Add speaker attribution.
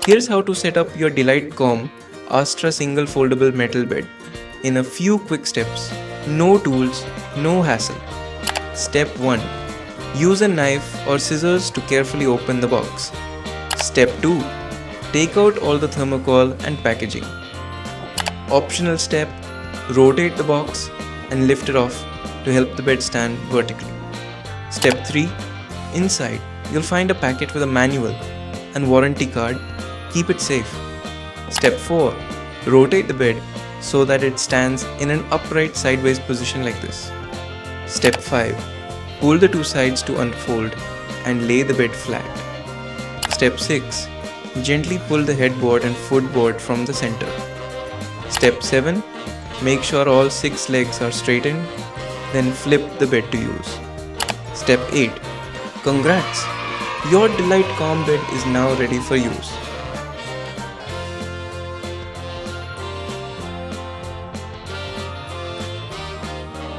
Speaker 1: Here's how to set up your Delite Kom Astra single foldable metal bed in a few quick steps. No tools, no hassle. Step 1. Use a knife or scissors to carefully open the box. Step 2. Take out all the thermocol and packaging. Optional step, rotate the box and lift it off to help the bed stand vertically. Step 3. Inside, you'll find a packet with a manual and warranty card. Keep it safe. Step 4. Rotate the bed so that it stands in an upright sideways position like this. Step 5. Pull the two sides to unfold and lay the bed flat. Step 6. Gently pull the headboard and footboard from the center. Step 7. Make sure all 6 legs are straightened, then flip the bed to use. Step 8. Congrats! Your Delite Kom bed is now ready for use.